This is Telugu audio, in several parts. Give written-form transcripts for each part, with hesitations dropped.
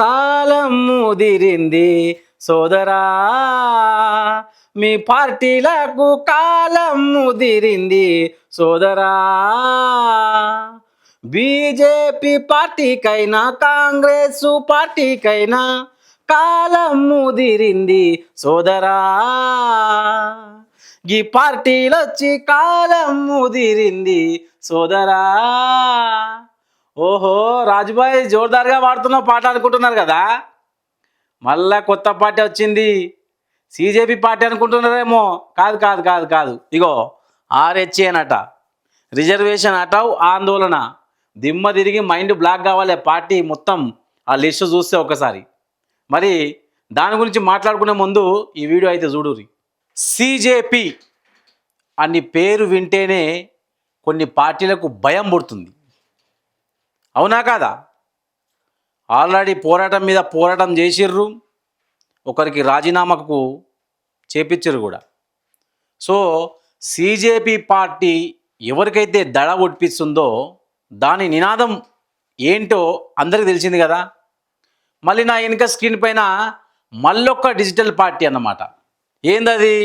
కాలం ముదిరింది సోదరా, మీ పార్టీలకు కాలం ముదిరింది సోదరా. బీజేపీ పార్టీకైనా కాంగ్రెస్ పార్టీకైనా కాలం ముదిరింది సోదరా. ఈ పార్టీలు వచ్చి కాలం ముదిరింది సోదరా. ఓహో రాజుబాయ్ జోర్దార్గా పాడుతున్న పాట అనుకుంటున్నారు కదా, మళ్ళా కొత్త పార్టీ వచ్చింది సిజేపీ పార్టీ అనుకుంటున్నారేమో. కాదు కాదు కాదు కాదు, ఇగో ఆర్హెచ్ఏనట, రిజర్వేషన్ హటావ్ ఆందోళన. దిమ్మ తిరిగి మైండ్ బ్లాక్ కావాలి పార్టీ మొత్తం ఆ లిస్టు చూస్తే ఒకసారి. మరి దాని గురించి మాట్లాడుకునే ముందు ఈ వీడియో అయితే చూడుర్రి. సిజేపీ అని పేరు వింటేనే కొన్ని పార్టీలకు భయం పుడుతుంది, అవునా కాదా? ఆల్రెడీ పోరాటం మీద పోరాటం చేసిర్రు, ఒకరికి రాజీనామాకు చేపించరు కూడా. సో సిజేపీ పార్టీ ఎవరికైతే దడ ఒడిపిస్తుందో దాని నినాదం ఏంటో అందరికీ తెలిసింది కదా. మళ్ళీ నా వెనుక స్క్రీన్ పైన మళ్ళొక్క డిజిటల్ పార్టీ అన్నమాట. ఏందది?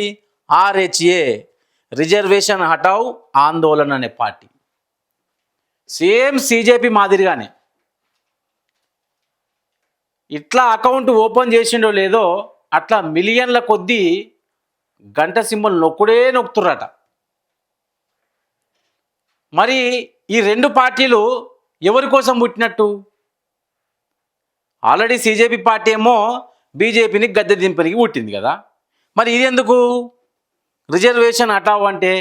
ఆర్హెచ్ఏ, రిజర్వేషన్ హటావ్ ఆందోళన అనే పార్టీ. సేమ్ సిజేపీ మాదిరిగానే ఇట్లా అకౌంట్ ఓపెన్ చేసిండో లేదో అట్లా మిలియన్ల కొద్దీ గంట సింబల్ నొక్కుడే నొక్కుతుర్రట. మరి ఈ రెండు పార్టీలు ఎవరి కోసం పుట్టినట్టు? ఆల్రెడీ సిజేపీ పార్టీ ఏమో బీజేపీని గద్దె దింపనికి పుట్టింది కదా, మరి ఇది ఎందుకు రిజర్వేషన్ హటావ్ అంటే?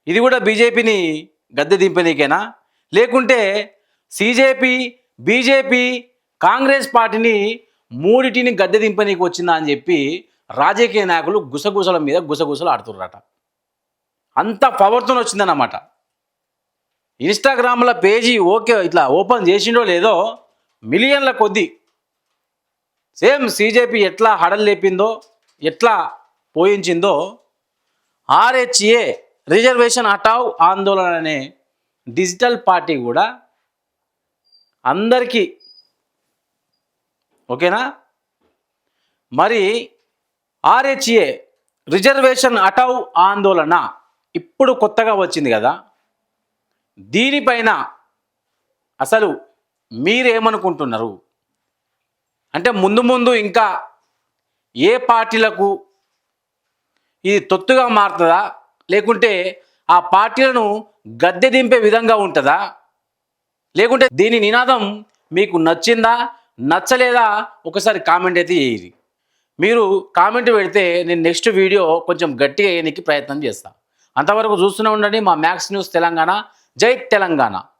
ఇది కూడా బీజేపీని గద్దె దింపనీకేనా? లేకుంటే సిజేపీ, బీజేపీ, కాంగ్రెస్ పార్టీని మూడిటిని గద్దె దింపనీకి వచ్చిందా అని చెప్పి రాజకీయ నాయకులు గుసగుసల మీద గుసగుసలు ఆడుతుర్రట. అంత పవర్తో వచ్చిందన్నమాట. ఇన్స్టాగ్రామ్లో పేజీ ఓకే ఇట్లా ఓపెన్ చేసిండో లేదో మిలియన్ల కొద్దీ సేమ్ సిజేపీ ఎట్లా హడలు లేపిందో, ఎట్లా పోయించిందో, ఆర్హెచ్ఏ రిజర్వేషన్ హటావ్ ఆందోళన అనే డిజిటల్ పార్టీ కూడా అందరికీ ఓకేనా. మరి ఆర్హెచ్ఏ రిజర్వేషన్ హటావ్ ఆందోళన ఇప్పుడు కొత్తగా వచ్చింది కదా, దీనిపైన అసలు మీరేమనుకుంటున్నారు? అంటే ముందు ముందు ఇంకా ఏ పార్టీలకు ఇది తొత్తుగా మారుతుందా, లేకుంటే ఆ పార్టీలను గద్దె దింపే విధంగా ఉంటుందా, లేకుంటే దీని నినాదం మీకు నచ్చిందా నచ్చలేదా? ఒకసారి కామెంట్ అయితే చేయండి. మీరు కామెంట్ పెడితే నేను నెక్స్ట్ వీడియో కొంచెం గట్టిగా వేయడానికి ప్రయత్నం చేస్తాను. అంతవరకు చూస్తూనే ఉండండి మా మ్యాక్స్ న్యూస్ తెలంగాణ. జై తెలంగాణ.